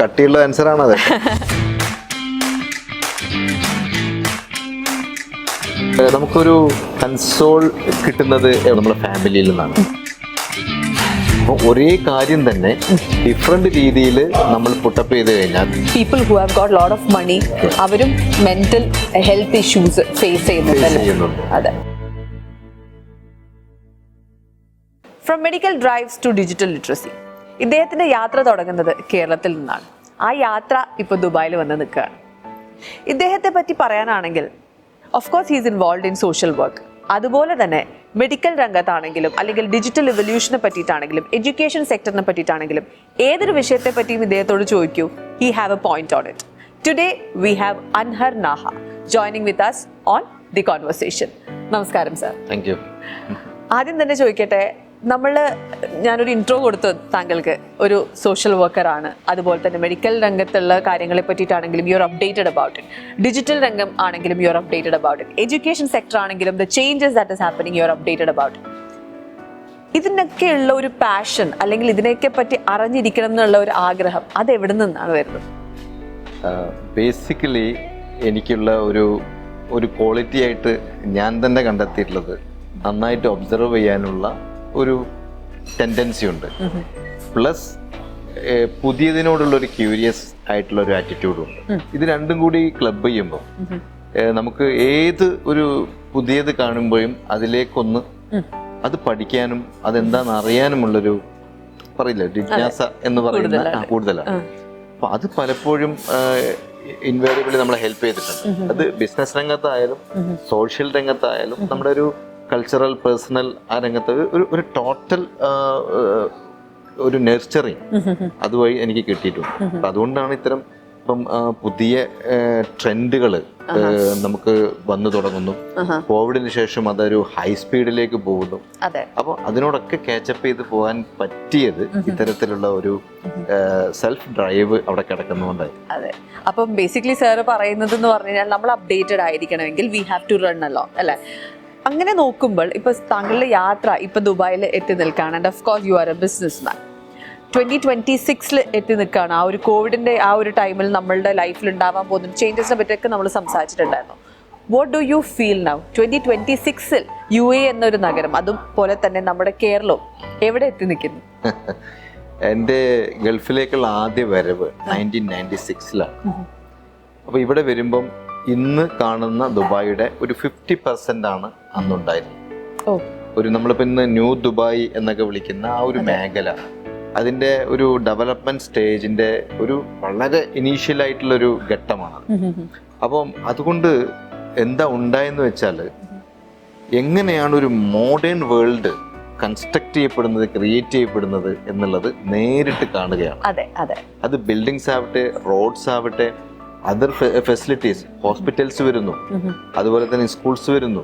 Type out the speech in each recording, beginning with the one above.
കട്ടിയുള്ള ആൻസർ ആണത്. നമുക്കൊരു കൺസോൾ കിട്ടുന്നത് നമ്മുടെ ഫാമിലിയിൽ നിന്നാണ്. അപ്പോൾ ഒരേ കാര്യം തന്നെ ഡിഫറെന്റ് രീതിയിൽ നമ്മൾ പുട്ടപ്പ് ചെയ്ത് കഴിഞ്ഞാൽ people who have got lot of money അവരും മെന്റൽ ഹെൽത്ത് ഇഷ്യൂസ് ഫേസ് ചെയ്യുന്നുണ്ട്. അതെ. From medical drives to digital literacy, ഇദ്ദേഹത്തിന്റെ യാത്ര തുടങ്ങുന്നത് കേരളത്തിൽ നിന്നാണ്. ആ യാത്ര ഇപ്പോൾ ദുബായിൽ വന്ന് നിൽക്കുകയാണ്. ഇദ്ദേഹത്തെ പറ്റി പറയാനാണെങ്കിൽ of course he's involve in social work. അതുപോലെ തന്നെ മെഡിക്കൽ രംഗത്താണെങ്കിലും അല്ലെങ്കിൽ ഡിജിറ്റൽ ഇവല്യൂഷനെ പറ്റിയിട്ടാണെങ്കിലും എഡ്യൂക്കേഷൻ സെക്ടറിനെ പറ്റിയിട്ടാണെങ്കിലും ഏതൊരു വിഷയത്തെ പറ്റിയും ഇദ്ദേഹത്തോട് ചോദിക്കൂ, he have a point on it. Today we have അൻഹർ നാഹ joining with us on the conversation. നമസ്കാരം സർ. Thank you. ആദ്യം തന്നെ ചോദിക്കട്ടെ, ഞാനൊരു ഇൻട്രോ കൊടുത്തു താങ്കൾക്ക്. ഒരു സോഷ്യൽ വർക്കറാണ്, അതുപോലെ തന്നെ മെഡിക്കൽ രംഗത്തുള്ള കാര്യങ്ങളെ പറ്റിയിട്ടാണെങ്കിലും you are updated about it, digital രംഗം ആണെങ്കിലും you are updated about it, education sector ആണെങ്കിലും the changes that is happening you are updated about it. ഇതിനൊക്കെയുള്ള ഒരു പാഷൻ അല്ലെങ്കിൽ ഇതിനെയൊക്കെ പറ്റി അറിഞ്ഞിരിക്കണം എന്നുള്ള ഒരു ആഗ്രഹം അത് എവിടെ നിന്നാണ് വരുന്നത്? ബേസിക്കലി എനിക്കുള്ള ഒരു ക്വാളിറ്റി ആയിട്ട് ഞാൻ തന്നെ കണ്ടെത്തിയിട്ടുള്ളത് നന്നായിട്ട് ഒബ്സർവ് ചെയ്യാനുള്ള ഒരു ടെൻഡൻസി ഉണ്ട്. പ്ലസ് പുതിയതിനോടുള്ള ഒരു ക്യൂരിയസ് ആയിട്ടുള്ള ഒരു ആറ്റിറ്റ്യൂഡും ഉണ്ട്. ഇത് രണ്ടും കൂടി ക്ലബ് ചെയ്യുമ്പോൾ നമുക്ക് ഏത് ഒരു പുതിയത് കാണുമ്പോഴും അതിലേക്കൊന്ന് അത് പഠിക്കാനും അതെന്താന്ന് അറിയാനുമുള്ളൊരു പറയില്ല ജിജ്ഞാസ എന്ന് പറയുന്ന കൂടുതലാണ്. അപ്പൊ അത് പലപ്പോഴും ഇൻവേരിയബിളി നമ്മളെ ഹെൽപ്പ് ചെയ്തിട്ടുണ്ട്. അത് ബിസിനസ് രംഗത്തായാലും സോഷ്യൽ രംഗത്തായാലും നമ്മുടെ ഒരു കൾച്ചറൽ പേഴ്സണൽ ആ രംഗത്ത് ഒരു ടോട്ടൽ ഒരു നെർച്ചറിങ് അതുവഴി എനിക്ക് കിട്ടിയിട്ടുണ്ട്. അപ്പം അതുകൊണ്ടാണ് ഇത്തരം ഇപ്പം പുതിയ ട്രെൻഡുകൾ നമുക്ക് വന്നു തുടങ്ങുന്നു. കോവിഡിന് ശേഷം അതൊരു ഹൈ സ്പീഡിലേക്ക് പോകുന്നു. അപ്പോൾ അതിനോടൊക്കെ കാച്ചപ്പ് ചെയ്ത് പോകാൻ പറ്റിയത് ഇത്തരത്തിലുള്ള ഒരു സെൽഫ് ഡ്രൈവ് അവിടെ കിടക്കുന്നതുകൊണ്ടായി. അതെ. അപ്പം ബേസിക്കലി സാറ് പറയുന്നത് എന്ന് പറഞ്ഞു കഴിഞ്ഞാൽ നമ്മൾ അപ്ഡേറ്റഡ് ആയിരിക്കണമെങ്കിൽ വി ഹാവ് ടു റൺ അല്ലോ അല്ലേ? അങ്ങനെ നോക്കുമ്പോൾ ഇപ്പൊ താങ്കളുടെ യാത്ര ഇപ്പൊ ദുബായിൽ എത്തി നിൽക്കുകയാണ്. And of course you R A business man. 2026 എത്തി നിൽക്കുകയാണ്. ആ ഒരു കോവിഡിന്റെ ആ ഒരു ടൈമിൽ നമ്മളുടെ ലൈഫിൽ ഉണ്ടാവാൻ പോകുന്ന ചേഞ്ചസിനെ പറ്റിയൊക്കെ നമ്മൾ സംസാരിച്ചിട്ടുണ്ടായിരുന്നു. What do you feel now 2026 UAE എന്നൊരു നഗരം, അതുപോലെ തന്നെ നമ്മുടെ കേരളവും എവിടെ എത്തി നിൽക്കുന്നു? എൻ്റെ ഗൾഫിലേക്കുള്ള ആദ്യ വരവ് 1996 അപ്പോൾ ഇവിടെ വരുമ്പം ഇന്ന് കാണുന്ന ദുബായിയുടെ ഒരു 50% ആണ് അന്നുണ്ടായിരുന്നത്. ഒരു നമ്മളിപ്പോൾ ഇന്ന് ന്യൂ ദുബായ് എന്നൊക്കെ വിളിക്കുന്ന ആ ഒരു മേഖല, അതിൻ്റെ ഒരു ഡെവലപ്മെന്റ് സ്റ്റേജിന്റെ ഒരു വളരെ ഇനീഷ്യൽ ആയിട്ടുള്ളൊരു ഘട്ടമാണ്. അപ്പം അതുകൊണ്ട് എന്താ ഉണ്ടായെന്ന് വെച്ചാൽ എങ്ങനെയാണ് ഒരു മോഡേൺ വേൾഡ് കൺസ്ട്രക്ട് ചെയ്യപ്പെടുന്നത്, ക്രിയേറ്റ് ചെയ്യപ്പെടുന്നത് എന്നുള്ളത് നേരിട്ട് കാണുകയാണ്. അത് ബിൽഡിങ്സ് ആവട്ടെ, റോഡ്സ് ആവട്ടെ, അതർ ഫെസിലിറ്റീസ്, ഹോസ്പിറ്റൽസ് വരുന്നു, അതുപോലെ തന്നെ സ്കൂൾസ് വരുന്നു,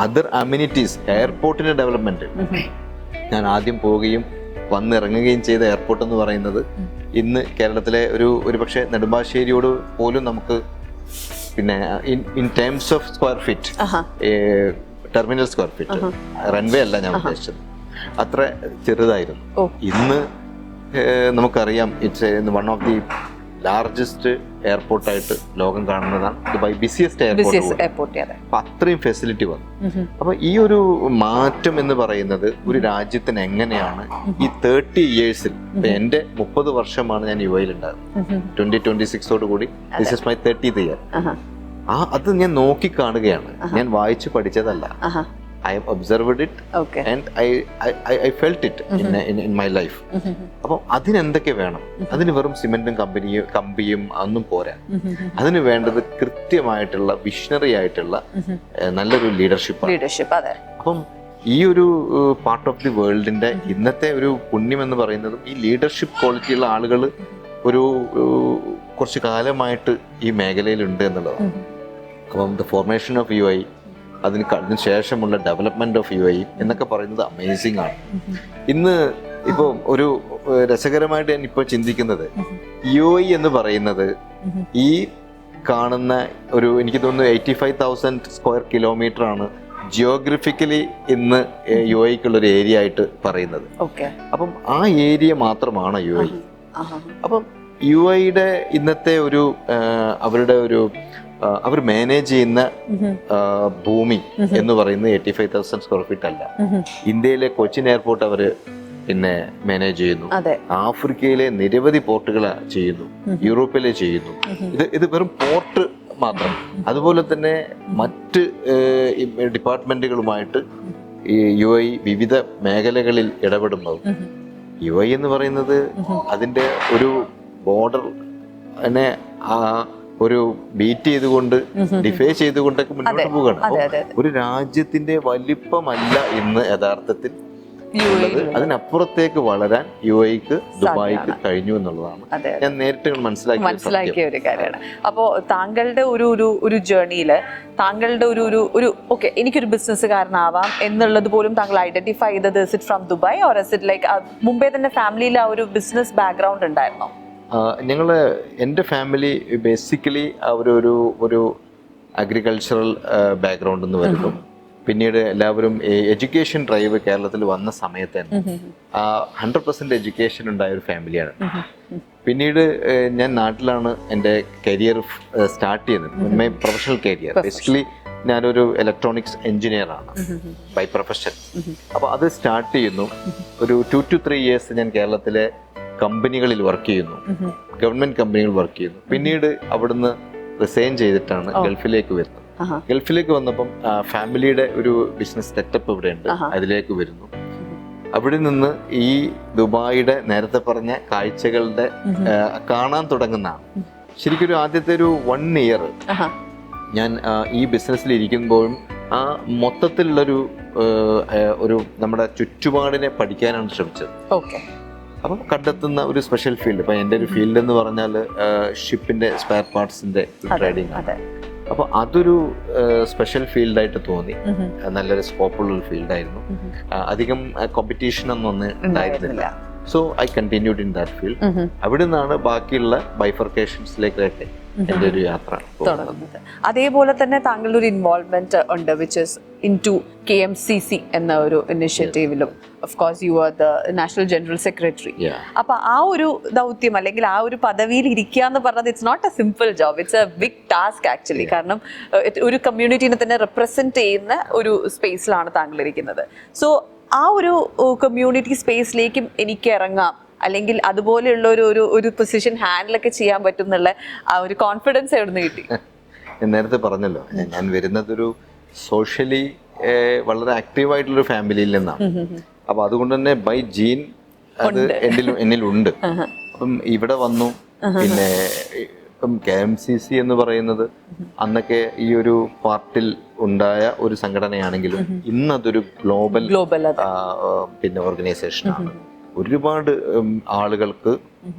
അതർ അമ്യൂണിറ്റീസ്, എയർപോർട്ടിന്റെ ഡെവലപ്മെന്റ്. ഞാൻ ആദ്യം പോവുകയും വന്നിറങ്ങുകയും ചെയ്ത എയർപോർട്ട് എന്ന് പറയുന്നത് ഇന്ന് കേരളത്തിലെ ഒരു പക്ഷേ നെടുമ്പാശ്ശേരിയോട് പോലും നമുക്ക് പിന്നെ in terms of square feet, terminal square feet, runway അല്ല ഞാൻ ഉദ്ദേശിച്ചത്, അത്ര ചെറുതായിരുന്നു. ഇന്ന് നമുക്കറിയാം it's one of the largest എയർപോർട്ടായിട്ട് ലോകം കാണുന്നതാണ് ദുബായ്, ബിസിയസ്റ്റ് എയർപോർട്ട്. അപ്പൊ അത്രയും ഫെസിലിറ്റി വന്നു. അപ്പൊ ഈ ഒരു മാറ്റം എന്ന് പറയുന്നത് ഒരു രാജ്യത്തിന് എങ്ങനെയാണ് ഈ 30 years, ഇപ്പൊ എന്റെ 30 വർഷമാണ് ഞാൻ UAE ഉണ്ടാകുന്നത്. 2026 കൂടി this is my 30th year. അത് ഞാൻ നോക്കി കാണുകയാണ്, ഞാൻ വായിച്ചു പഠിച്ചതല്ല. I have observed it and I felt it in my life. അപ്പം അതിനെന്തൊക്കെ വേണം? അതിന് വെറും സിമെന്റും കമ്പിയും ഒന്നും പോരാ. അതിന് വേണ്ടത് കൃത്യമായിട്ടുള്ള വിഷണറി ആയിട്ടുള്ള നല്ലൊരു ലീഡർഷിപ്പ്. അപ്പം ഈ ഒരു പാർട്ട് ഓഫ് ദി വേൾഡിന്റെ ഇന്നത്തെ ഒരു പുണ്യം എന്ന് പറയുന്നത് ഈ ലീഡർഷിപ്പ് ക്വാളിറ്റിയുള്ള ആളുകൾ ഒരു കുറച്ച് കാലമായിട്ട് ഈ മേഖലയിലുണ്ട് എന്നുള്ളതാണ്. അപ്പം ദ ഫോർമേഷൻ ഓഫ് UAE, അതിന് ശേഷമുള്ള ഡെവലപ്മെന്റ് ഓഫ് UAE എന്നൊക്കെ പറയുന്നത് അമേസിംഗ് ആണ്. ഇന്ന് ഇപ്പോൾ ഒരു രസകരമായിട്ട് ഞാൻ ഇപ്പോൾ ചിന്തിക്കുന്നത് UAE എന്ന് പറയുന്നത് ഈ കാണുന്ന ഒരു എനിക്ക് തോന്നുന്നു 85,000 സ്ക്വയർ കിലോമീറ്റർ ആണ് ജിയോഗ്രഫിക്കലി ഇന്ന് UAEക്കുള്ളൊരു ഏരിയ ആയിട്ട് പറയുന്നത്. അപ്പം ആ ഏരിയ മാത്രമാണ് UAE. അപ്പം UAE ഇന്നത്തെ ഒരു അവരുടെ ഒരു അവർ മാനേജ് ചെയ്യുന്ന ഭൂമി എന്ന് പറയുന്നത് 85,000 സ്ക്വയർ ഫീറ്റ് അല്ല. ഇന്ത്യയിലെ കൊച്ചിൻ എയർപോർട്ട് അവര് പിന്നെ മാനേജ് ചെയ്യുന്നു. ആഫ്രിക്കയിലെ നിരവധി പോർട്ടുകൾ ചെയ്യുന്നു, യൂറോപ്പിലെ ചെയ്യുന്നു. ഇത് വെറും പോർട്ട് മാത്രം. അതുപോലെ തന്നെ മറ്റ് ഡിപ്പാർട്ട്മെന്റുകളുമായിട്ട് ഈ UAE വിവിധ മേഖലകളിൽ ഇടപെടുമ്പോൾ UAE എന്ന് പറയുന്നത് അതിന്റെ ഒരു ബോർഡർ തന്നെ ഒരു ബീറ്റ് ചെയ്തുകൊണ്ട് ഡിഫൈ ചെയ്തുകൊണ്ടൊക്കെ മുന്നോട്ട് പോവുകയാണ്. ഒരു രാജ്യത്തിന്റെ വലിപ്പമല്ല ഇന്ന് യഥാർത്ഥത്തിൽ അതിനപ്പുറത്തേക്ക് വളരാൻ UAEക്ക് ദുബായിക്ക് കഴിഞ്ഞു എന്നുള്ളതാണ് ഞാൻ നേരിട്ട് മനസ്സിലാക്കിയ ഒരു കാര്യമാണ്. അപ്പോൾ താങ്കളുടെ ഒരു ജേർണിയില് താങ്കളുടെ ഒരു ഓക്കെ എനിക്കൊരു ബിസിനസ്സുകാരനാവാം എന്നുള്ളത് പോലും താങ്കൾ ഐഡന്റിഫൈ ചെയ്തത് is it from Dubai or is it like മുമ്പേ തന്നെ ഫാമിലിയിൽ ആ ഒരു ബിസിനസ് ബാക്ക്ഗ്രൗണ്ട് ഉണ്ടായിരുന്നോ? എൻ്റെ ഫാമിലി ബേസിക്കലി ഒരു അഗ്രികൾച്ചറൽ ബാക്ക്ഗ്രൗണ്ടിൽ നിന്ന് വരുന്നു. പിന്നീട് എല്ലാവരും എഡ്യൂക്കേഷൻ ഡ്രൈവ് കേരളത്തിൽ വന്ന സമയത്ത് തന്നെ 100% എഡ്യൂക്കേഷൻ ഉണ്ടായ ഒരു ഫാമിലിയാണ്. പിന്നീട് ഞാൻ നാട്ടിലാണ് എൻ്റെ കരിയർ സ്റ്റാർട്ട് ചെയ്യുന്നത്, മൈ പ്രൊഫഷണൽ കരിയർ. ബേസിക്കലി ഞാനൊരു ഇലക്ട്രോണിക്സ് എഞ്ചിനീയർ ആണ് ബൈ പ്രൊഫഷൻ. അപ്പോൾ അത് സ്റ്റാർട്ട് ചെയ്യുന്നു. ഒരു 2 to 3 years ഞാൻ കേരളത്തിലെ കമ്പനികളിൽ വർക്ക് ചെയ്യുന്നു, ഗവൺമെന്റ് കമ്പനികൾ വർക്ക് ചെയ്യുന്നു. പിന്നീട് അവിടുന്ന് റിസൈൻ ചെയ്തിട്ടാണ് ഗൾഫിലേക്ക് വരുന്നത്. ഗൾഫിലേക്ക് വന്നപ്പം ഫാമിലിയുടെ ഒരു ബിസിനസ് സെറ്റപ്പ് ഇവിടെ ഉണ്ട്, അതിലേക്ക് വരുന്നു. അവിടെ നിന്ന് ഈ ദുബായിയുടെ നേരത്തെ പറഞ്ഞ കാഴ്ചകളുടെ കാണാൻ തുടങ്ങുന്നതാണ്. ശരിക്കും ഒരു ആദ്യത്തെ ഒരു 1 year ഞാൻ ഈ ബിസിനസ്സിൽ ഇരിക്കുമ്പോഴും ആ മൊത്തത്തിലുള്ളൊരു നമ്മുടെ ചുറ്റുപാടിനെ പഠിക്കാനാണ് ശ്രമിച്ചത്. അപ്പം കണ്ടെത്തുന്ന ഒരു സ്പെഷ്യൽ ഫീൽഡ്, ഇപ്പം എൻ്റെ ഒരു ഫീൽഡ് എന്ന് പറഞ്ഞാൽ ഷിപ്പിൻ്റെ സ്പെയർ പാർട്സിൻ്റെ ട്രേഡിംഗ് ആണ്. അപ്പോൾ അതൊരു സ്പെഷ്യൽ ഫീൽഡായിട്ട് തോന്നി. നല്ലൊരു സ്കോപ്പുള്ളൊരു ഫീൽഡായിരുന്നു. അധികം കോമ്പറ്റീഷൻ ഒന്നും ഉണ്ടായിരുന്നില്ല. So I continued in that field. അവിടെ നിന്നാണ് ബാക്കിയുള്ള ബൈഫർക്കേഷൻസിലേക്കൊക്കെ എൻ്റെ ഒരു യാത്ര തുടങ്ങുന്നത്. അതേപോലെ തന്നെ താങ്കളുടെ ഒരു ഇൻവോൾവ്മെന്റ് ഉണ്ട് വിച്ച് ഇസ് ഇൻ ടു KMCC എന്ന ഒരു ഇനിഷ്യേറ്റീവിലും of course you are the national general secretary. അപ്പൊ ആ ഒരു ദൗത്യം അല്ലെങ്കിൽ ആ ഒരു പദവിയിൽ ഇരിക്കുക എന്ന് പറഞ്ഞത് it's not a simple job, it's a big task actually. കാരണം ഒരു കമ്മ്യൂണിറ്റീനെ തന്നെ റെപ്രസെന്റ് ചെയ്യുന്ന ഒരു സ്പേസിലാണ് താങ്കൾ ഇരിക്കുന്നത്. സോ ആ ഒരു കമ്മ്യൂണിറ്റി സ്പേസിലേക്കും എനിക്ക് ഇറങ്ങാം, അല്ലെങ്കിൽ അതുപോലെയുള്ള ഒരു പൊസിഷൻ ഹാൻഡിലൊക്കെ ചെയ്യാൻ പറ്റും എന്നുള്ള ആ ഒരു കോൺഫിഡൻസ് എവിടെ നിന്ന് കിട്ടി? നേരത്തെ പറഞ്ഞല്ലോ, ഞാൻ വരുന്നതൊരു സോഷ്യലി വളരെ ആക്റ്റീവായിട്ടുള്ളൊരു ഫാമിലിയിൽ നിന്നാണ്. അപ്പൊ അതുകൊണ്ട് തന്നെ ബൈ ജീൻ അത് എന്നിലുണ്ട്. അപ്പം ഇവിടെ വന്നു. പിന്നെ ഇപ്പം KMCC എന്ന് പറയുന്നത് അന്നൊക്കെ ഈ ഒരു പാർട്ടിൽ ഉണ്ടായ ഒരു സംഘടനയാണെങ്കിലും ഇന്നതൊരു ഗ്ലോബൽ പിന്നെ ഓർഗനൈസേഷനാണ്. ഒരുപാട് ആളുകൾക്ക്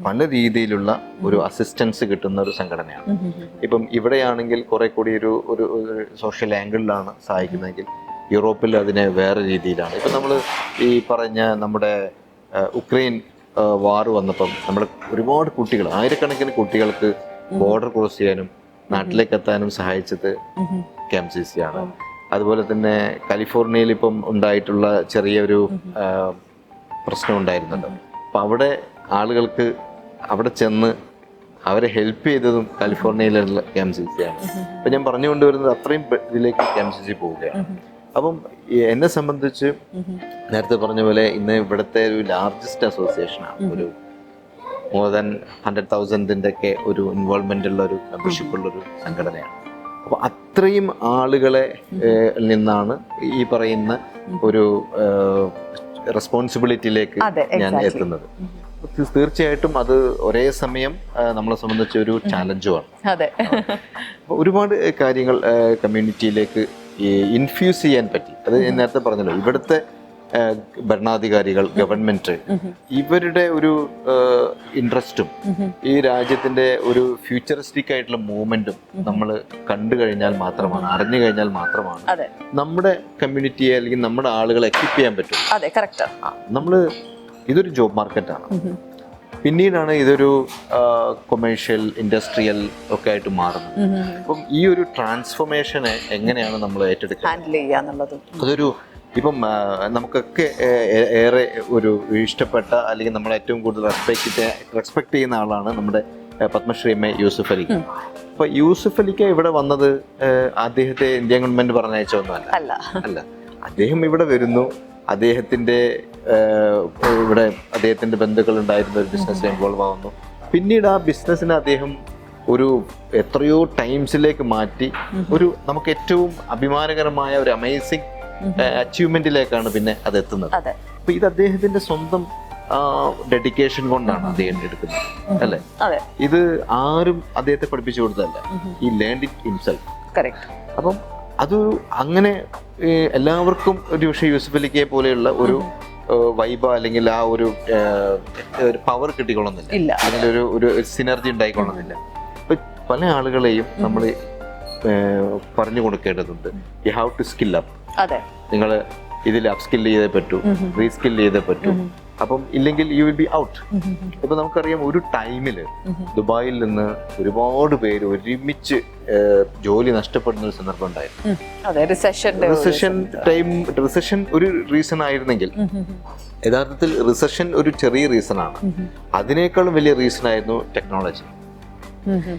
പല രീതിയിലുള്ള ഒരു അസിസ്റ്റൻസ് കിട്ടുന്ന ഒരു സംഘടനയാണ്. ഇപ്പം ഇവിടെയാണെങ്കിൽ കുറെ കൂടി ഒരു സോഷ്യൽ ആംഗിളിലാണ് സഹായിക്കുന്നതെങ്കിൽ യൂറോപ്പിൽ അതിനെ വേറെ രീതിയിലാണ്. ഇപ്പം നമ്മൾ ഈ പറഞ്ഞ നമ്മുടെ ഉക്രൈൻ വാർ വന്നപ്പം നമ്മുടെ ഒരുപാട് കുട്ടികൾ, ആയിരക്കണക്കിന് കുട്ടികൾക്ക് ബോർഡർ ക്രോസ് ചെയ്യാനും നാട്ടിലേക്ക് എത്താനും സഹായിച്ചത് KMCC ആണ്. അതുപോലെ തന്നെ കാലിഫോർണിയയിൽ ഇപ്പം ഉണ്ടായിട്ടുള്ള ചെറിയൊരു പ്രശ്നം ഉണ്ടായിരുന്നുണ്ട്. അപ്പം അവിടെ ആളുകൾക്ക് അവിടെ ചെന്ന് അവരെ ഹെൽപ്പ് ചെയ്തതും കാലിഫോർണിയയിലുള്ള KMCC ആണ്. അപ്പം ഞാൻ പറഞ്ഞുകൊണ്ടുവരുന്നത് അത്രയും ഇതിലേക്ക് KMCC പോവുകയാണ്. അപ്പം എന്നെ സംബന്ധിച്ച് നേരത്തെ പറഞ്ഞ പോലെ ഇന്ന് ഇവിടുത്തെ ഒരു ലാർജസ്റ്റ് അസോസിയേഷനാണ്. ഒരു മോർ ദാൻ 100,000 ഒക്കെ ഒരു ഇൻവോൾവ്മെന്റ് ഉള്ള ഒരു മെമ്പർഷിപ്പ് ഉള്ളൊരു സംഘടനയാണ്. അപ്പോൾ അത്രയും ആളുകളെ നിന്നാണ് ഈ പറയുന്ന ഒരു റെസ്പോൺസിബിലിറ്റിയിലേക്ക് ഞാൻ എത്തുന്നത്. തീർച്ചയായിട്ടും അത് ഒരേ സമയം നമ്മളെ സംബന്ധിച്ച് ഒരു ചാലഞ്ചുമാണ്. ഒരുപാട് കാര്യങ്ങൾ കമ്മ്യൂണിറ്റിയിലേക്ക് ഇൻഫ്യൂസ് ചെയ്യാൻ പറ്റി. അത് ഞാൻ നേരത്തെ പറഞ്ഞല്ലോ, ഇവിടുത്തെ ഭരണാധികാരികൾ, ഗവൺമെന്റ്, ഇവരുടെ ഒരു ഇൻട്രസ്റ്റും ഈ രാജ്യത്തിന്റെ ഒരു ഫ്യൂച്ചറിസ്റ്റിക് ആയിട്ടുള്ള മൂവ്മെന്റും നമ്മൾ കണ്ടു കഴിഞ്ഞാൽ മാത്രമാണ്, അറിഞ്ഞു കഴിഞ്ഞാൽ മാത്രമാണ് നമ്മുടെ കമ്മ്യൂണിറ്റിയെ അല്ലെങ്കിൽ നമ്മുടെ ആളുകളെ എക്വിപ്പ് ചെയ്യാൻ പറ്റും. ഇതൊരു ജോബ് മാർക്കറ്റാണ്. പിന്നീടാണ് ഇതൊരു കൊമേഴ്ഷ്യൽ, ഇൻഡസ്ട്രിയൽ ഒക്കെ ആയിട്ട് മാറുന്നത്. അപ്പം ഈ ഒരു ട്രാൻസ്ഫോർമേഷനെ എങ്ങനെയാണ് നമ്മൾ ഏറ്റെടുക്കുക? അതൊരു ഇപ്പം നമുക്കൊക്കെ ഏറെ ഒരു ഇഷ്ടപ്പെട്ട അല്ലെങ്കിൽ നമ്മൾ ഏറ്റവും കൂടുതൽ റെസ്പെക്ട് ചെയ്യുന്ന ആളാണ് നമ്മുടെ പത്മശ്രീ എം എ യൂസുഫ് അലി. അപ്പൊ യൂസുഫ് അലിക്ക് ഇവിടെ വന്നത് അദ്ദേഹത്തെ ഇന്ത്യൻ ഗവൺമെന്റ് പറഞ്ഞയച്ചൊന്നുമല്ല. അല്ല, അദ്ദേഹം ഇവിടെ വരുന്നു, അദ്ദേഹത്തിന്റെ ബന്ധുക്കൾ ഉണ്ടായിരുന്ന ഒരു ബിസിനസ്സിൽ ഇൻവോൾവ് ആവുന്നു. പിന്നീട് ആ ബിസിനസ്സിനെ അദ്ദേഹം ഒരു എത്രയോ ടൈംസിലേക്ക് മാറ്റി ഒരു നമുക്ക് ഏറ്റവും അഭിമാനകരമായ ഒരു അമേസിംഗ് അച്ചീവ്മെന്റിലേക്കാണ് പിന്നെ അത് എത്തുന്നത്. അപ്പൊ ഇത് അദ്ദേഹത്തിന്റെ സ്വന്തം ഡെഡിക്കേഷൻ കൊണ്ടാണ് അദ്ദേഹം എടുക്കുന്നത്, അല്ലെ? ഇത് ആരും അദ്ദേഹത്തെ പഠിപ്പിച്ചു കൊടുത്തതല്ല, ഈ ലേൺഡ് ഇറ്റ് ഹിംസെൽഫ്. അപ്പം അത് അങ്ങനെ എല്ലാവർക്കും ഒരു പക്ഷേ യൂസുഫ് അലിയെ പോലെയുള്ള ഒരു വൈബ അല്ലെങ്കിൽ ആ ഒരു പവർ കിട്ടിക്കൊള്ളുന്നില്ല, അല്ലെങ്കിൽ ഒരു സിനർജി ഉണ്ടായിക്കൊള്ളുന്നില്ല. അപ്പൊ പല ആളുകളെയും നമ്മൾ പറഞ്ഞു കൊടുക്കേണ്ടതുണ്ട്. You have to skill up. നിങ്ങൾ ഇതിൽ അപ് സ്കിൽ ചെയ്തേ പറ്റൂ, റീസ്കിൽ ചെയ്തേ പറ്റൂ. അപ്പം ഇല്ലെങ്കിൽ യു വിൽ ബി ഔട്ട്. ഇപ്പൊ നമുക്കറിയാം, ഒരു ടൈമില് ദുബായിൽ നിന്ന് ഒരുപാട് പേര് ഒരുമിച്ച് ജോലി നഷ്ടപ്പെടുന്ന ഒരു സന്ദർഭം ഉണ്ടായിരുന്നു. റിസഷൻ ഒരു റീസൺ ആയിരുന്നെങ്കിൽ യഥാർത്ഥത്തിൽ റിസഷൻ ഒരു ചെറിയ റീസൺ ആണ്. അതിനേക്കാളും വലിയ റീസൺ ആയിരുന്നു ടെക്നോളജി.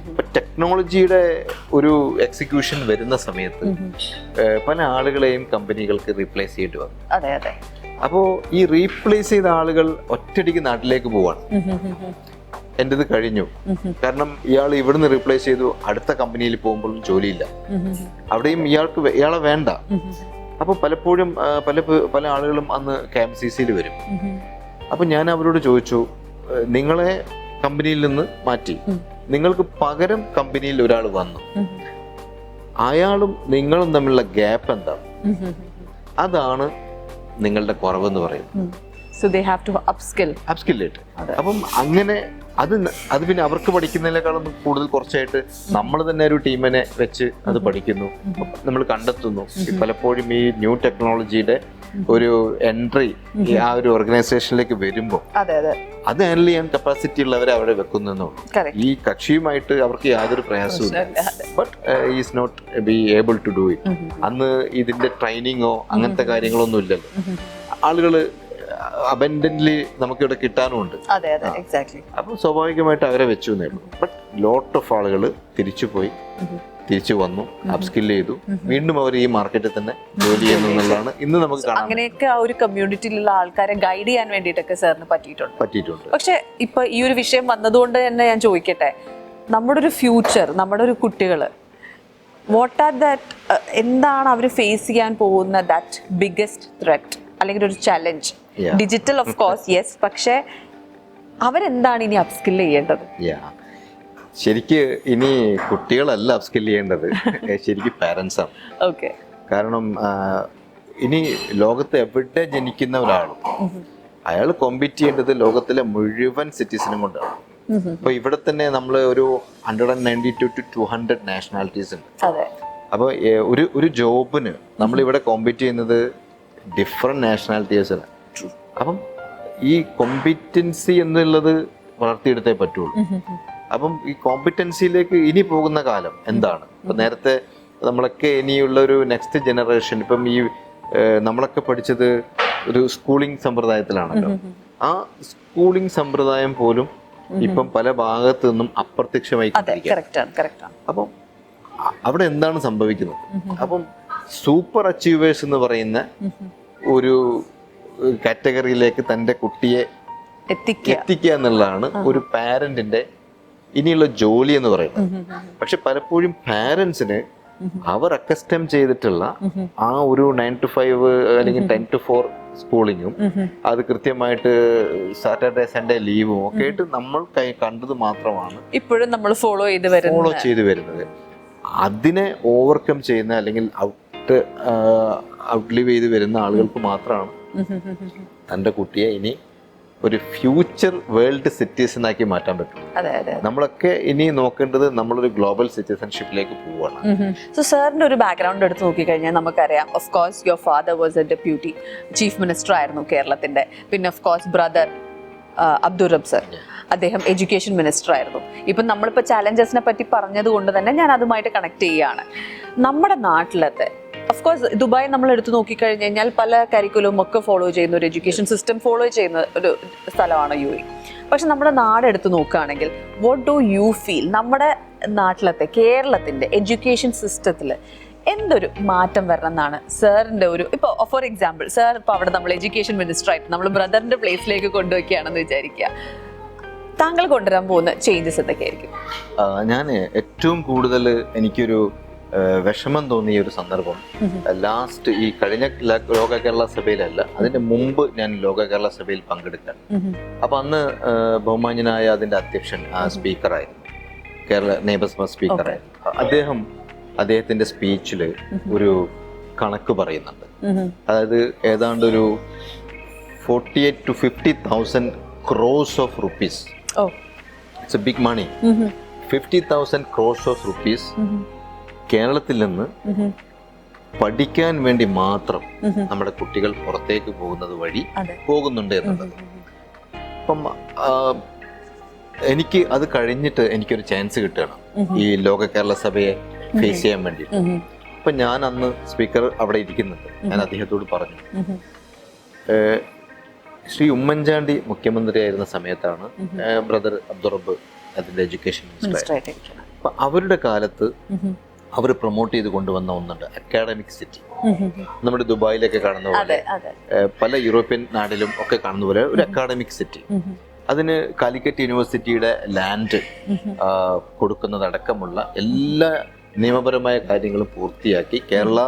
ഇപ്പൊ ടെക്നോളജിയുടെ ഒരു എക്സിക്യൂഷൻ വരുന്ന സമയത്ത് പല ആളുകളെയും കമ്പനികൾക്ക് റീപ്ലേസ് ചെയ്യേണ്ടി വന്നു. അപ്പോ ഈ റീപ്ലേസ് ചെയ്ത ആളുകൾ ഒറ്റയടിക്ക് നാട്ടിലേക്ക് പോവാണ്. എൻ്റെത് കഴിഞ്ഞു, കാരണം ഇയാൾ ഇവിടുന്ന് റീപ്ലേസ് ചെയ്തു, അടുത്ത കമ്പനിയിൽ പോകുമ്പോഴും ജോലിയില്ല, അവിടെയും ഇയാളെ വേണ്ട. അപ്പൊ പലപ്പോഴും പല ആളുകളും അന്ന് KMCC വരും. അപ്പൊ ഞാൻ അവരോട് ചോദിച്ചു, നിങ്ങളെ കമ്പനിയിൽ നിന്ന് മാറ്റി, നിങ്ങൾക്ക് പകരം കമ്പനിയിൽ ഒരാൾ വന്നു, അയാളും നിങ്ങളും തമ്മിലുള്ള ഗ്യാപ്പ് എന്താണ്? അതാണ് നിങ്ങളുടെ കുറവെന്ന് പറയുന്നത്. അപ്പം അങ്ങനെ അത് പിന്നെ അവർക്ക് പഠിക്കുന്നതിനേക്കാളും കൂടുതൽ കുറച്ചായിട്ട് നമ്മൾ തന്നെ ഒരു ടീമിനെ വെച്ച് അത് പഠിക്കുന്നു, നമ്മൾ കണ്ടെത്തുന്നു. പലപ്പോഴും ഈ ന്യൂ ടെക്നോളജിയുടെ ഒരു എൻട്രി ആ ഒരു ഓർഗനൈസേഷനിലേക്ക് വരുമ്പോൾ അത് ഹാൻഡിൽ ചെയ്യാൻ കപ്പാസിറ്റി ഉള്ളവരെ അവിടെ വെക്കുന്നു. ഈ കക്ഷിയുമായിട്ട് അവർക്ക് യാതൊരു പ്രയാസവും ഇല്ല, but is not be able to do it. അന്ന് ഇതിന്റെ ട്രെയിനിങ്ങോ അങ്ങനത്തെ കാര്യങ്ങളൊന്നും ഇല്ലല്ലോ. ആളുകള് അബൻഡന്റ്ലി നമുക്കിവിടെ കിട്ടാനുമുണ്ട്. അപ്പൊ സ്വാഭാവികമായിട്ട് അവരെ വെച്ചു നേടും. ബട്ട് ലോട്ട് ഓഫ് ആളുകൾ തിരിച്ചു വന്നു, അപ്സ്കിൽ ചെയ്തു, വീണ്ടും അവർ ഈ മാർക്കറ്റിൽ തന്നെ ജോലി ചെയ്യുന്നു എന്നുള്ളതാണ് ഇന്ന് നമുക്ക് കാണാം. അങ്ങനെയൊക്കെ ആ ഒരു കമ്മ്യൂണിറ്റിയിലുള്ള ആൾക്കാരെ ഗൈഡ് ചെയ്യാൻ വേണ്ടിയിട്ടൊക്കെ സാറിന് പറ്റിയിട്ടുണ്ട്. പക്ഷെ ഇപ്പൊ ഈ ഒരു വിഷയം വന്നതുകൊണ്ട് തന്നെ ഞാൻ ചോദിക്കട്ടെ, നമ്മുടെ ഒരു ഫ്യൂച്ചർ, നമ്മുടെ ഒരു കുട്ടികള് വാട്ട് ആർ ദാറ്റ്, എന്താണ് അവർ ഫേസ് ചെയ്യാൻ പോകുന്ന ദാറ്റ് ബിഗ്ഗസ്റ്റ് ത്രെറ്റ് അല്ലെങ്കിൽ ഒരു challenge? Digital of course yes, പക്ഷെ അവരെന്താണ് ഇനി അപ്സ്കിൽ ചെയ്യേണ്ടത്? ശരിക്ക് ഇനി കുട്ടികളല്ല അപ്സ്കിൽ ചെയ്യേണ്ടത്, ശരിക്കും പാരൻസ് ആണ്. കാരണം ഇനി ലോകത്ത് എവിടെ ജനിക്കുന്ന ഒരാളും അയാൾ കോമ്പീറ്റ് ചെയ്യേണ്ടത് ലോകത്തിലെ മുഴുവൻ സിറ്റിസനും കൊണ്ടാണ്. ഇപ്പൊ ഇവിടെ തന്നെ നമ്മൾ ഒരു 192 to 200 നാഷണാലിറ്റീസ് ഉണ്ട്. അപ്പോൾ ഒരു ജോബിന് നമ്മളിവിടെ കോമ്പീറ്റ് ചെയ്യുന്നത് ഡിഫറെന്റ് നാഷണാലിറ്റീസാണ്. അപ്പം ഈ കോമ്പിറ്റൻസി എന്നുള്ളത് വളർത്തിയെടുത്തേ പറ്റുള്ളൂ. അപ്പം ഈ കോമ്പിറ്റൻസിയിലേക്ക് ഇനി പോകുന്ന കാലം എന്താണ്? ഇപ്പൊ നേരത്തെ നമ്മളൊക്കെ ഇനിയുള്ള ഒരു നെക്സ്റ്റ് ജനറേഷൻ, ഇപ്പം ഈ നമ്മളൊക്കെ പഠിച്ചത് ഒരു സ്കൂളിംഗ് സമ്പ്രദായത്തിലാണല്ലോ. ആ സ്കൂളിംഗ് സമ്പ്രദായം പോലും ഇപ്പം പല ഭാഗത്തു നിന്നും അപ്രത്യക്ഷമായി. അപ്പം അവിടെ എന്താണ് സംഭവിക്കുന്നത്? അപ്പം സൂപ്പർ അച്ചീവേഴ്സ് എന്ന് പറയുന്ന ഒരു കാറ്റഗറിയിലേക്ക് തൻ്റെ കുട്ടിയെ എത്തിക്കുക എന്നുള്ളതാണ് ഒരു പാരന്റിന്റെ ഇനിയുള്ള ജോലി എന്ന് പറയുന്നത്. പക്ഷെ പലപ്പോഴും പാരന്റ്സിന് അവർ അക്കസ്റ്റം ചെയ്തിട്ടുള്ള ആ ഒരു 9 to 5 അല്ലെങ്കിൽ 10 to 4 സ്കൂളിങ്ങും അത് കൃത്യമായിട്ട് സാറ്റർഡേ സൺഡേ ലീവും ഒക്കെ ആയിട്ട് നമ്മൾ കണ്ടത് മാത്രമാണ് ഇപ്പോഴും നമ്മൾ ഫോളോ ചെയ്ത് വരുന്നത്. അതിനെ ഓവർകം ചെയ്യുന്ന അല്ലെങ്കിൽ ഔട്ട്ലിവ് ചെയ്ത് വരുന്ന ആളുകൾക്ക് മാത്രമാണ് തൻ്റെ കുട്ടിയെ ഇനി ഒരു ഫ്യൂച്ചർ വേൾഡ് സിറ്റിസൺ ആക്കി മാറ്റാൻ പറ്റും. നമ്മളൊക്കെ ഇനി നോക്കേണ്ടത് നമ്മളൊരു ഗ്ലോബൽ സിറ്റിസൺഷിപ്പിലേക്ക് പോവുകയാണ്. സോ സാറിന്റെ ഒരു ബാക്ക്ഗ്രൗണ്ട് എടുത്ത് നോക്കിക്കഴിഞ്ഞാൽ നമുക്കറിയാം, of course your father was A deputy chief minister ആയിരുന്നു കേരളത്തിന്റെ. പിന്നെ ഓഫ് കോഴ്സ് ബ്രദർ അബ്ദുൾ റബ്ബ് സർ, അദ്ദേഹം എഡ്യൂക്കേഷൻ മിനിസ്റ്റർ ആയിരുന്നു. ഇപ്പം നമ്മളിപ്പോൾ ചാലഞ്ചസിനെ പറ്റി പറഞ്ഞത് കൊണ്ട് തന്നെ ഞാൻ അതുമായിട്ട് കണക്ട് ചെയ്യുകയാണ്. നമ്മുടെ നാട്ടിലത്തെ ഓഫ് കോഴ്സ് ദുബായ് നമ്മൾ എടുത്തു നോക്കിക്കഴിഞ്ഞ് കഴിഞ്ഞാൽ പല കരിക്കുലവും ഒക്കെ ഫോളോ ചെയ്യുന്ന ഒരു എഡ്യൂക്കേഷൻ സിസ്റ്റം ഫോളോ ചെയ്യുന്ന ഒരു സ്ഥലമാണ് UAE. പക്ഷെ നമ്മുടെ നാട് എടുത്ത് നോക്കുകയാണെങ്കിൽ വാട്ട് ഡു യു ഫീൽ നമ്മുടെ നാട്ടിലത്തെ കേരളത്തിന്റെ എഡ്യൂക്കേഷൻ സിസ്റ്റത്തിൽ എന്തൊരു മാറ്റം വരണം എന്നാണ് സാറിന്റെ ഒരു ഇപ്പോൾ ഫോർ എക്സാമ്പിൾ സാർ ഇപ്പോൾ അവിടെ നമ്മൾ എഡ്യൂക്കേഷൻ മിനിസ്റ്റർ ആയിട്ട് നമ്മൾ ബ്രദറിന്റെ പ്ലേസിലേക്ക് കൊണ്ടുവയ്ക്കുകയാണെന്ന് വിചാരിക്കുക, താങ്കൾ കൊണ്ടുവരാൻ പോകുന്ന ചേഞ്ചസ് എന്തൊക്കെയായിരിക്കും? ഞാൻ ഏറ്റവും കൂടുതൽ എനിക്കൊരു വിഷമം തോന്നിയ ഒരു സന്ദർഭം ലാസ്റ്റ് ഈ കഴിഞ്ഞ ലോക കേരള സഭയിലല്ല, അതിന്റെ മുമ്പ് ഞാൻ ലോക കേരള സഭയിൽ പങ്കെടുക്കാൻ. അപ്പൊ അന്ന് ബഹുമാന്യനായ അതിന്റെ അധ്യക്ഷൻ സ്പീക്കറായിരുന്നു, കേരള നിയമസഭ സ്പീക്കറായിരുന്നു. അദ്ദേഹത്തിന്റെ സ്പീച്ചിൽ ഒരു കണക്ക് പറയുന്നുണ്ട്. അതായത് ഏതാണ്ട് ഒരു 48,000 to 50,000 crores of rupees. It's a big money. 50,000 crores of rupees കേരളത്തിൽ നിന്ന് പഠിക്കാൻ വേണ്ടി മാത്രം നമ്മുടെ കുട്ടികൾ പുറത്തേക്ക് പോകുന്നത് വഴി പോകുന്നുണ്ട് എന്നുള്ളത്. അപ്പം എനിക്ക് അത് കഴിഞ്ഞിട്ട് എനിക്കൊരു ചാൻസ് കിട്ടുകയാണ് ഈ ലോക കേരള സഭയെ ഫേസ് ചെയ്യാൻ വേണ്ടി. അപ്പൊ ഞാൻ അന്ന് സ്പീക്കർ അവിടെ ഇരിക്കുന്നുണ്ട്, ഞാൻ അദ്ദേഹത്തോട് പറഞ്ഞു, ശ്രീ ഉമ്മൻചാണ്ടി മുഖ്യമന്ത്രി ആയിരുന്ന സമയത്താണ് ബ്രദർ അബ്ദുറബ്ബ് അതിന്റെ എഡ്യൂക്കേഷൻ മിനിസ്റ്റർ. അപ്പൊ അവരുടെ കാലത്ത് അവർ പ്രൊമോട്ട് ചെയ്ത് കൊണ്ടുവന്ന ഒന്നുണ്ട്, അക്കാഡമിക് സിറ്റി. നമ്മുടെ ദുബായിലൊക്കെ കാണുന്ന പോലെ, പല യൂറോപ്യൻ നാട്ടിലും ഒക്കെ കാണുന്ന പോലെ ഒരു അക്കാഡമിക് സിറ്റി. അതിന് കാലിക്കറ്റ് യൂണിവേഴ്സിറ്റിയുടെ ലാൻഡ് കൊടുക്കുന്നതടക്കമുള്ള എല്ലാ നിയമപരമായ കാര്യങ്ങളും പൂർത്തിയാക്കി കേരള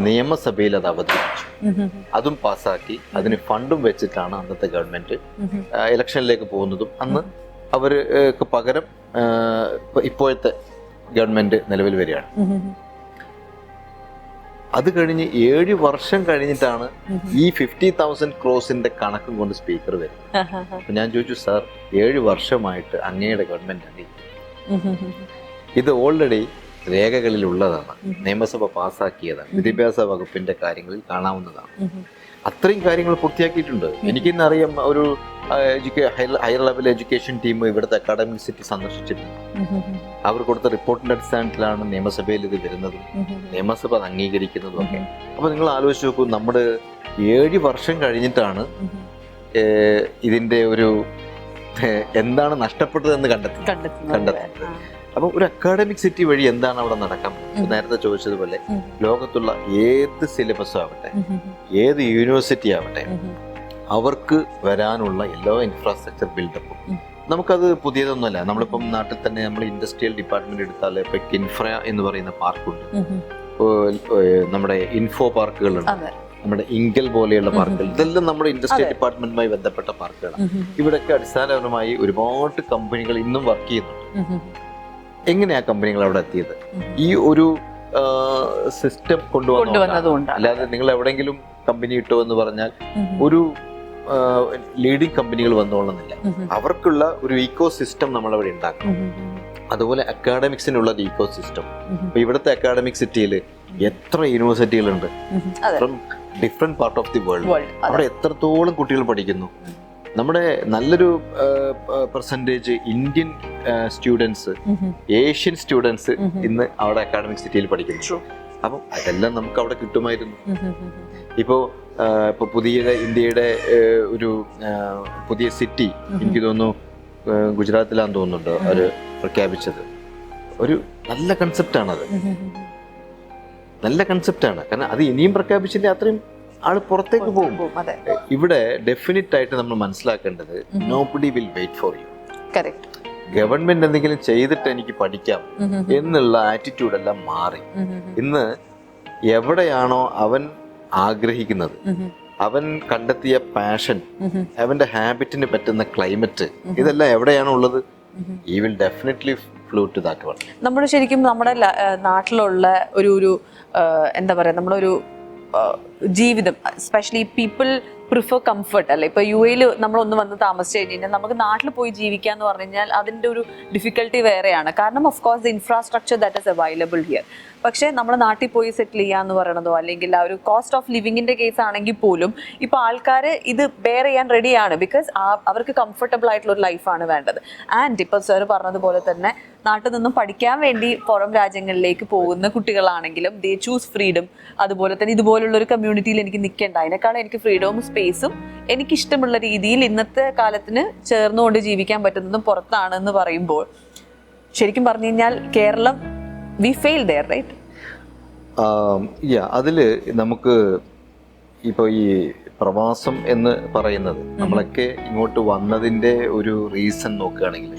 നിയമസഭയിൽ അത് അവതരിപ്പിച്ചു, അതും പാസ്സാക്കി. അതിന് ഫണ്ടും വെച്ചിട്ടാണ് അന്നത്തെ ഗവൺമെന്റ് ഇലക്ഷനിലേക്ക് പോകുന്നതും. അന്ന് അവർക്ക് പകരം ഇപ്പോഴത്തെ ഗവൺമെന്റ് നിലവിൽ വരികയാണ്. അത് കഴിഞ്ഞ് 7 വർഷം കഴിഞ്ഞിട്ടാണ് ഈ 50,000 crores കണക്കും കൊണ്ട് സ്പീക്കർ വരും. അപ്പൊ ഞാൻ ചോദിച്ചു, സാർ 7 വർഷമായിട്ട് അങ്ങയുടെ ഗവൺമെന്റ് ആണ് ഇത് ഓൾറെഡി രേഖകളിൽ ഉള്ളതാണ്, നിയമസഭ പാസ്സാക്കിയതാണ്, വിദ്യാഭ്യാസ വകുപ്പിന്റെ കാര്യങ്ങളിൽ കാണാവുന്നതാണ്. അത്രയും കാര്യങ്ങൾ പൂർത്തിയാക്കിയിട്ടുണ്ട്. എനിക്കിന്ന് അറിയാം, ഒരു ഹയർ ലെവൽ എഡ്യൂക്കേഷൻ ടീം ഇവിടുത്തെ അക്കാഡമിക് സിറ്റി സന്ദർശിച്ചിട്ടുണ്ട്. അവർ കൊടുത്ത റിപ്പോർട്ടിന്റെ അടിസ്ഥാനത്തിലാണ് നിയമസഭയിൽ ഇത് വരുന്നതും നിയമസഭ അത് അംഗീകരിക്കുന്നതും ഒക്കെ. അപ്പൊ നിങ്ങൾ ആലോചിച്ച് നോക്കൂ, നമ്മുടെ 7 വർഷം കഴിഞ്ഞിട്ടാണ് ഇതിന്റെ ഒരു എന്താണ് നഷ്ടപ്പെട്ടതെന്ന് കണ്ടെത്തുന്നത്. അപ്പൊ ഒരു അക്കാഡമിക് സിറ്റി വഴി എന്താണ് അവിടെ നടക്കാൻ? നേരത്തെ ചോദിച്ചതുപോലെ ലോകത്തുള്ള ഏത് സിലബസ് ആവട്ടെ, ഏത് യൂണിവേഴ്സിറ്റി ആവട്ടെ, അവർക്ക് വരാനുള്ള എല്ലാ ഇൻഫ്രാസ്ട്രക്ചർ ബിൽഡപ്പും നമുക്കത് പുതിയതൊന്നുമല്ല. നമ്മളിപ്പം നാട്ടിൽ തന്നെ നമ്മൾ ഇൻഡസ്ട്രിയൽ ഡിപ്പാർട്ട്മെന്റ് എടുത്താൽ ഇപ്പൊ കിൻഫ്ര എന്ന് പറയുന്ന പാർക്കുണ്ട്, നമ്മുടെ ഇൻഫോ പാർക്കുകളുണ്ട്, നമ്മുടെ ഇങ്കൽ പോലെയുള്ള പാർക്കുകൾ. ഇതെല്ലാം നമ്മുടെ ഇൻഡസ്ട്രിയൽ ഡിപ്പാർട്ട്മെന്റുമായി ബന്ധപ്പെട്ട പാർക്കുകളാണ്. ഇവിടെയൊക്കെ അടിസ്ഥാനപരമായി ഒരുപാട് കമ്പനികൾ ഇന്നും വർക്ക് ചെയ്യുന്നുണ്ട്. എങ്ങനെയാ കമ്പനികൾ അവിടെ എത്തിയത്? ഈ ഒരു സിസ്റ്റം കൊണ്ടുവന്നതുകൊണ്ട്. അല്ലാതെ നിങ്ങൾ എവിടെയെങ്കിലും കമ്പനി ഇട്ടോ എന്ന് പറഞ്ഞാൽ ഒരു ലീഡിങ് കമ്പനികൾ വന്നോളുന്നില്ല. അവർക്കുള്ള ഒരു ഈക്കോ സിസ്റ്റം നമ്മളവിടെ ഉണ്ടാക്കണം. അതുപോലെ അക്കാഡമിക്സിനുള്ള ഒരു ഈക്കോ സിസ്റ്റം. ഇപ്പൊ ഇവിടുത്തെ അക്കാഡമിക് സിറ്റിയിൽ എത്ര യൂണിവേഴ്സിറ്റികളുണ്ട്, from different part of the world. അവിടെ എത്രത്തോളം കുട്ടികൾ പഠിക്കുന്നു. നമ്മുടെ നല്ലൊരു percentage Indian students, Asian students ഇന്ന് അവിടെ അക്കാഡമിക് സിറ്റിയിൽ പഠിക്കുന്നു. അപ്പം അതെല്ലാം നമുക്ക് അവിടെ കിട്ടുമായിരുന്നു. ഇപ്പോ പുതിയ ഇന്ത്യയുടെ ഒരു പുതിയ സിറ്റി, എനിക്ക് തോന്നുന്നു ഗുജറാത്തിലാന്ന് തോന്നുന്നുണ്ട് അവര് പ്രഖ്യാപിച്ചത്. ഒരു നല്ല കൺസെപ്റ്റാണത്, നല്ല കൺസെപ്റ്റാണ്. കാരണം അത് ഇനിയും പ്രഖ്യാപിച്ചില്ല, അത്രയും ആള് പുറത്തേക്ക് പോകും. ഇവിടെ ഡെഫിനറ്റ് ആയിട്ട് നമ്മൾ മനസ്സിലാക്കേണ്ടത്, nobody will wait for you. Government എന്തെങ്കിലും ചെയ്തിട്ട് എനിക്ക് പഠിക്കാം എന്നുള്ള ആറ്റിറ്റ്യൂഡ് എല്ലാം മാറി. ഇന്ന് എവിടെയാണോ അവൻ ആഗ്രഹിക്കുന്നത്, അവൻ കണ്ടെത്തിയ പാഷൻ, അവന്റെ ഹാബിറ്റിന് പറ്റുന്ന ക്ലൈമറ്റ്, ഇതെല്ലാം എവിടെയാണോ ഉള്ളത്, he will definitely flow to that one. നമ്മൾ ശരിക്കും നമ്മുടെ നാട്ടിലുള്ള ഒരു എന്താ പറയാ, നമ്മളൊരു ജീവിതം, എസ്പെഷ്യലി പീപ്പിൾ പ്രിഫർ കംഫർട്ട് അല്ലേ. ഇപ്പോൾ യു എയിൽ നമ്മളൊന്ന് വന്ന് താമസിച്ച് കഴിഞ്ഞാൽ നമുക്ക് നാട്ടിൽ പോയി ജീവിക്കുക എന്ന് പറഞ്ഞു കഴിഞ്ഞാൽ അതിൻ്റെ ഒരു ഡിഫിക്കൽട്ടി വേറെയാണ്. കാരണം of course the infrastructure that is available here. പക്ഷേ നമ്മൾ നാട്ടിൽ പോയി സെറ്റിൽ ചെയ്യുക എന്ന് പറയണതോ അല്ലെങ്കിൽ ആ ഒരു കോസ്റ്റ് ഓഫ് ലിവിങ്ങിൻ്റെ കേസ് ആണെങ്കിൽ പോലും ഇപ്പോൾ ആൾക്കാർ ഇത് ബെയർ ചെയ്യാൻ റെഡിയാണ്. ബിക്കോസ് അവർക്ക് കംഫർട്ടബിൾ ആയിട്ടുള്ള ഒരു ലൈഫാണ് വേണ്ടത്. ആൻഡ് ഇപ്പോൾ സാർ പറഞ്ഞതുപോലെ തന്നെ നാട്ടിൽ നിന്നും പഠിക്കാൻ വേണ്ടി പുറം രാജ്യങ്ങളിലേക്ക് പോകുന്ന കുട്ടികളാണെങ്കിലും ദേ ചൂസ് ഫ്രീഡം. അതുപോലെ തന്നെ ഇതുപോലുള്ള ഒരു കമ്മ്യൂണിറ്റിയിൽ എനിക്ക് നിൽക്കേണ്ട, അതിനേക്കാളും എനിക്ക് ഫ്രീഡവും സ്പേസും എനിക്കിഷ്ടമുള്ള രീതിയിൽ ഇന്നത്തെ കാലത്തിന് ചേർന്നുകൊണ്ട് ജീവിക്കാൻ പറ്റുന്നതും പുറത്താണെന്ന് പറയുമ്പോൾ ശരിക്കും പറഞ്ഞു കഴിഞ്ഞാൽ Keralam we fail there, right? അതിൽ നമുക്ക് ഇപ്പോൾ ഈ പ്രവാസം എന്ന് പറയുന്നത് നമ്മളൊക്കെ ഇങ്ങോട്ട് വന്നതിൻ്റെ ഒരു റീസൺ നോക്കുകയാണെങ്കിൽ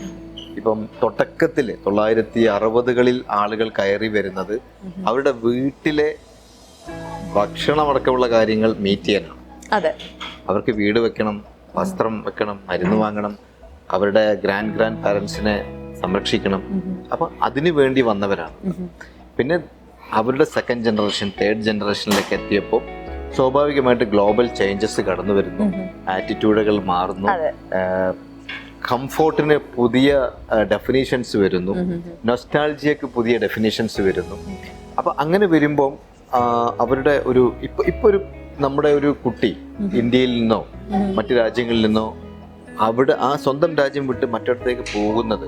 ഇപ്പം തുടക്കത്തിൽ 1960-കളിൽ ആളുകൾ കയറി വരുന്നത് അവരുടെ വീട്ടിലെ ഭക്ഷണമടക്കമുള്ള കാര്യങ്ങൾ മീറ്റ് ചെയ്യാനാണ്. അതെ, അവർക്ക് വീട് വെക്കണം, വസ്ത്രം വെക്കണം, മരുന്ന് വാങ്ങണം, അവരുടെ ഗ്രാൻഡ് പാരൻസിനെ സംരക്ഷിക്കണം. അപ്പം അതിനു വേണ്ടി വന്നവരാണ്. പിന്നെ അവരുടെ സെക്കൻഡ് ജനറേഷൻ, തേർഡ് ജനറേഷനിലേക്ക് എത്തിയപ്പോൾ സ്വാഭാവികമായിട്ട് ഗ്ലോബൽ ചേഞ്ചസ് കടന്നു വരുന്നു, ആറ്റിറ്റ്യൂഡുകൾ മാറുന്നു, കംഫോർട്ടിന് പുതിയ ഡെഫിനേഷൻസ് വരുന്നു, നൊസ്റ്റാൾജിയക്ക് പുതിയ ഡെഫിനേഷൻസ് വരുന്നു. അപ്പം അങ്ങനെ വരുമ്പം അവരുടെ ഒരു ഇപ്പൊ ഒരു നമ്മുടെ ഒരു കുട്ടി ഇന്ത്യയിൽ നിന്നോ മറ്റു രാജ്യങ്ങളിൽ നിന്നോ അവിടെ ആ സ്വന്തം രാജ്യം വിട്ട് മറ്റിടത്തേക്ക് പോകുന്നത്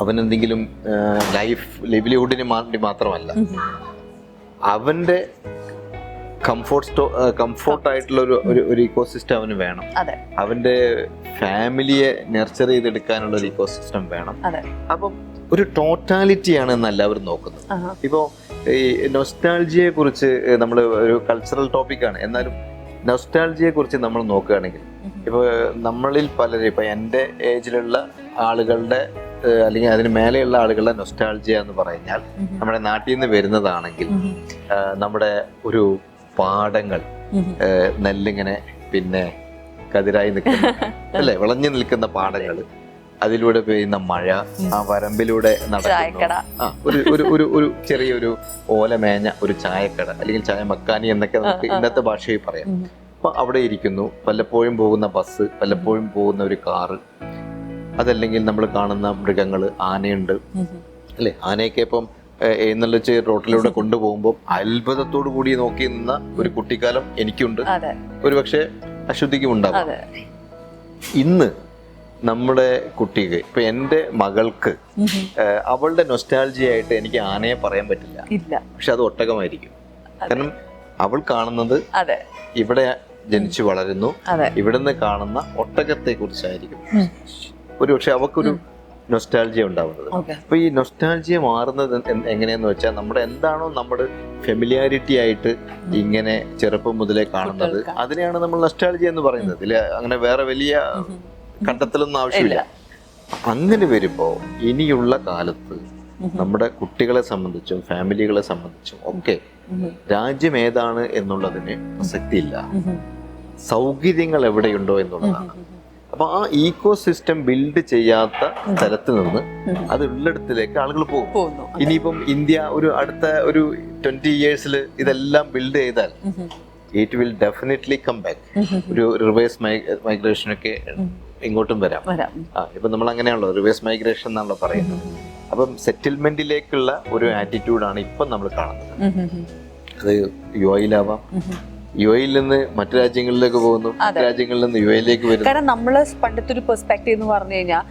അവനെന്തെങ്കിലും ലൈവ്ലിഹുഡിന് വേണ്ടി മാത്രമല്ല, അവന്റെ കംഫോർട്ടായിട്ടുള്ള ഒരു ഇക്കോസിസ്റ്റം അവന് വേണം. അവന്റെ ഫാമിലിയെ നെർച്ചർ ചെയ്തെടുക്കാനുള്ള ഒരു ഇക്കോസിസ്റ്റം വേണം. അപ്പം ഒരു ടോട്ടാലിറ്റിയാണ് എന്ന് എല്ലാവരും നോക്കുന്നത്. ഇപ്പോൾ ഈ നൊസ്റ്റാൾജിയെ കുറിച്ച് നമ്മൾ ഒരു കൾച്ചറൽ ടോപ്പിക്കാണ്, എന്നാലും നൊസ്റ്റാൾജിയെ കുറിച്ച് നമ്മൾ നോക്കുകയാണെങ്കിൽ ഇപ്പോൾ നമ്മളിൽ പലരും, ഇപ്പം എൻ്റെ ഏജിലുള്ള ആളുകളുടെ അല്ലെങ്കിൽ അതിന് മേലെയുള്ള ആളുകളുടെ നൊസ്റ്റാൾജിയ എന്ന് പറഞ്ഞാൽ നമ്മുടെ നാട്ടിൽ നിന്ന് വരുന്നതാണെങ്കിൽ നമ്മുടെ ഒരു പാടങ്ങൾ, നെല്ലിങ്ങനെ പിന്നെ കതിരായി നിൽക്കുന്ന അല്ലെ, വിളഞ്ഞു നിൽക്കുന്ന പാടങ്ങൾ, അതിലൂടെ പെയ്യുന്ന മഴ, ആ വരമ്പിലൂടെ നടക്കുന്ന ഒരു ചെറിയൊരു ഓലമേഞ്ഞ ഒരു ചായക്കട അല്ലെങ്കിൽ ചായ മക്കാനി എന്നൊക്കെ നമുക്ക് ഇന്നത്തെ ഭാഷയിൽ പറയാം. അപ്പൊ അവിടെ ഇരിക്കുന്നു, വല്ലപ്പോഴും പോകുന്ന ബസ്, വല്ലപ്പോഴും പോകുന്ന ഒരു കാറ്, അതല്ലെങ്കിൽ നമ്മൾ കാണുന്ന മൃഗങ്ങള്, ആനയുണ്ട് അല്ലെ. ആനയൊക്കെ ഇപ്പം എഴുന്നള്ളിച്ച് റോട്ടിലൂടെ കൊണ്ടുപോകുമ്പോൾ അത്ഭുതത്തോടു കൂടി നോക്കി നിന്ന ഒരു കുട്ടിക്കാലം എനിക്കുണ്ട്, ഒരുപക്ഷെ അശ്വതിക്കും ഉണ്ടാവും. ഇന്ന് നമ്മുടെ കുട്ടിക്ക്, ഇപ്പൊ എൻ്റെ മകൾക്ക് അവളുടെ നൊസ്റ്റാൾജിയായിട്ട് എനിക്ക് ആനയെ പറയാൻ പറ്റില്ല, പക്ഷെ അത് ഒട്ടകമായിരിക്കും. കാരണം അവൾ കാണുന്നത് ഇവിടെ ജനിച്ചു വളരുന്നു, ഇവിടുന്ന് കാണുന്ന ഒട്ടകത്തെ കുറിച്ചായിരിക്കും ഒരുപക്ഷെ അവൾക്കൊരു നൊസ്റ്റാൾജിയ ഉണ്ടാവുന്നത്. അപ്പൊ ഈ നൊസ്റ്റാൾജിയ മാറുന്നത് എങ്ങനെയെന്ന് വെച്ചാൽ നമ്മുടെ എന്താണോ നമ്മുടെ ഫെമിലിയാരിറ്റി ആയിട്ട് ഇങ്ങനെ ചെറുപ്പം മുതലേ കാണുന്നത്, അതിനെയാണ് നമ്മൾ നൊസ്റ്റാൾജിയ എന്ന് പറയുന്നത്. ഇതിൽ അങ്ങനെ വേറെ വലിയ കണ്ടെത്തലൊന്നും ആവശ്യമില്ല. അങ്ങനെ വരുമ്പോ ഇനിയുള്ള കാലത്ത് നമ്മുടെ കുട്ടികളെ സംബന്ധിച്ചും ഫാമിലികളെ സംബന്ധിച്ചും ഒക്കെ രാജ്യം ഏതാണ് എന്നുള്ളതിന് പ്രസക്തിയില്ല, സൗകര്യങ്ങൾ എവിടെയുണ്ടോ എന്നുള്ളതാണ്. അപ്പൊ ആ ഈക്കോ സിസ്റ്റം ബിൽഡ് ചെയ്യാത്ത സ്ഥലത്ത് നിന്ന് അത് ഉള്ളിടത്തിലേക്ക് ആളുകൾ പോകും. ഇനിയിപ്പം ഇന്ത്യ ഒരു അടുത്ത ഒരു 20 yearsൽ ഇതെല്ലാം ബിൽഡ് ചെയ്താൽ it will definitely come back. ഒരു റിവേഴ്സ് മൈഗ്രേഷനൊക്കെ ഇങ്ങോട്ടും വരാം. ഇപ്പൊ നമ്മൾ അങ്ങനെയാണല്ലോ റിവേഴ്സ് മൈഗ്രേഷൻ എന്നാണല്ലോ പറയുന്നത്. അപ്പം സെറ്റിൽമെന്റിലേക്കുള്ള ഒരു ആറ്റിറ്റ്യൂഡാണ് ഇപ്പം നമ്മൾ കാണുന്നത്. അത് യുഎയിലാവാം, യുഎയിൽ നിന്ന് മറ്റു രാജ്യങ്ങളിലേക്ക് പോകുന്നു, രാജ്യങ്ങളിൽ നിന്ന് യുഎയിലേക്ക് വരുന്നു. കാരണം നമ്മൾ പണ്ടത്തെ ഒരു പെർസ്പെക്റ്റീവ് എന്ന് പറഞ്ഞു കഴിഞ്ഞാൽ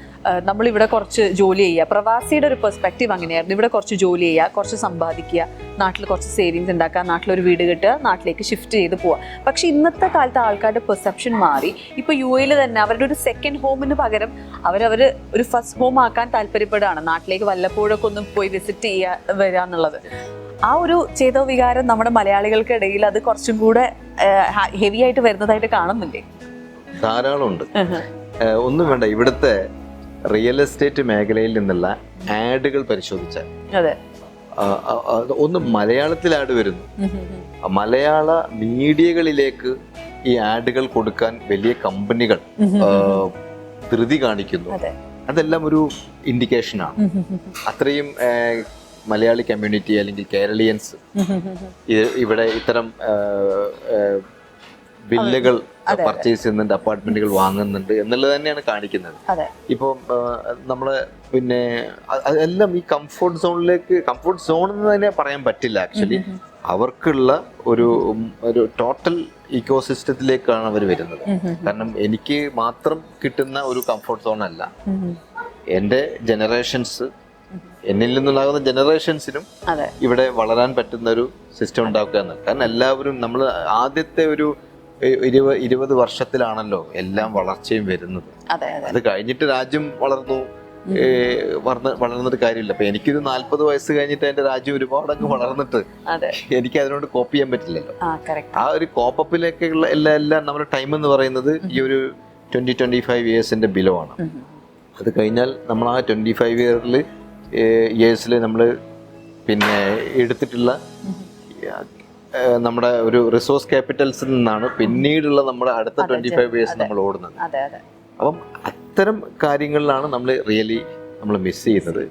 നമ്മൾ ഇവിടെ കുറച്ച് ജോലി ചെയ്യുക, പ്രവാസിയുടെ ഒരു പെർസ്പെക്റ്റീവ് അങ്ങനെയായിരുന്നു. ഇവിടെ കുറച്ച് ജോലി ചെയ്യുക, കുറച്ച് സമ്പാദിക്കുക, നാട്ടിൽ കുറച്ച് സേവിങ്സ് ഉണ്ടാക്കുക, നാട്ടിലൊരു വീട് കിട്ടുക, നാട്ടിലേക്ക് ഷിഫ്റ്റ് ചെയ്ത് പോവുക. പക്ഷെ ഇന്നത്തെ കാലത്ത് ആൾക്കാരുടെ പെർസെപ്ഷൻ മാറി. ഇപ്പോൾ യുഎയിൽ തന്നെ അവരുടെ ഒരു സെക്കൻഡ് ഹോമിന് പകരം അവരവർ ഒരു ഫസ്റ്റ് ഹോം ആക്കാൻ താല്പര്യപ്പെടുകയാണ്. നാട്ടിലേക്ക് വല്ലപ്പോഴൊക്കെ ഒന്ന് പോയി വിസിറ്റ് ചെയ്യുക വരിക എന്നുള്ളത്. ആ ഒരു ചേതോ വികാരം നമ്മുടെ മലയാളികൾക്കിടയിൽ അത് കുറച്ചും കൂടെ ഹെവി ആയിട്ട് വരുന്നതായിട്ട് കാണുന്നില്ലേ? ധാരാളം ഉണ്ട്. ഒന്നും വേണ്ട, ഇവിടുത്തെ റിയൽ എസ്റ്റേറ്റ് മേഖലയിൽ നിന്നുള്ള ആഡുകൾ പരിശോധിച്ചാൽ ഒന്ന് മലയാളത്തിൽ ആഡ് വരുന്നു. മലയാള മീഡിയകളിലേക്ക് ഈ ആഡുകൾ കൊടുക്കാൻ വലിയ കമ്പനികൾ ധൃതി കാണിക്കുന്നു. അതെല്ലാം ഒരു ഇൻഡിക്കേഷനാണ്. അത്രയും മലയാളി കമ്മ്യൂണിറ്റി അല്ലെങ്കിൽ കേരളീയൻസ് ഇവിടെ ഇത്തരം വില്ലകൾ പർച്ചേസ് ചെയ്യുന്നുണ്ട്, അപ്പാർട്ട്മെന്റുകൾ വാങ്ങുന്നുണ്ട് എന്നുള്ളത് തന്നെയാണ് കാണിക്കുന്നത്. അതെ. ഇപ്പം നമ്മള് പിന്നെ അതെല്ലാം ഈ കംഫോർട്ട് സോൺ എന്ന് തന്നെ പറയാൻ പറ്റില്ല. ആക്ച്വലി അവർക്കുള്ള ഒരു ടോട്ടൽ ഇക്കോസിസ്റ്റത്തിലേക്കാണ് അവർ വരുന്നത്. കാരണം എനിക്ക് മാത്രം കിട്ടുന്ന ഒരു കംഫോർട്ട് സോൺ അല്ല, എൻ്റെ ജനറേഷൻസ്, എന്നിൽ നിന്നുണ്ടാകുന്ന ജനറേഷൻസിനും ഇവിടെ വളരാൻ പറ്റുന്ന ഒരു സിസ്റ്റം ഉണ്ടാക്കുക എന്നുള്ളത്. കാരണം എല്ലാവരും നമ്മൾ ആദ്യത്തെ ഒരു 20 വർഷത്തിലാണല്ലോ എല്ലാം വളർച്ചയും വരുന്നത്. അത് കഴിഞ്ഞിട്ട് രാജ്യം വളർന്നിട്ട് കാര്യമില്ല. അപ്പൊ എനിക്കൊരു 40 വയസ്സ് കഴിഞ്ഞിട്ട് എന്റെ രാജ്യം ഒരുപാട് അങ്ങ് വളർന്നിട്ട് എനിക്ക് അതിനോട് കോപ്പി ചെയ്യാൻ പറ്റില്ലല്ലോ. ആ ഒരു കോപ്പപ്പിലേക്കുള്ള എല്ലാം നമ്മുടെ ടൈം എന്ന് പറയുന്നത് ഈ ഒരു 20-25 ഇയേഴ്സിന്റെ ബിലോ ആണ്. അത് കഴിഞ്ഞാൽ നമ്മൾ ആ 25 ഇയേഴ്സിൽ നമ്മൾ പിന്നെ എടുത്തിട്ടുള്ള നമ്മുടെ ഒരു റിസോഴ്സ് ക്യാപിറ്റൽസിൽ നിന്നാണ് പിന്നീടുള്ള നമ്മുടെ അടുത്ത 25 ഇയേഴ്സ് നമ്മൾ ഓടുന്നത്. അപ്പം അത്തരം കാര്യങ്ങളിലാണ് നമ്മൾ റിയലി മിസ് ചെയ്യുന്നത്.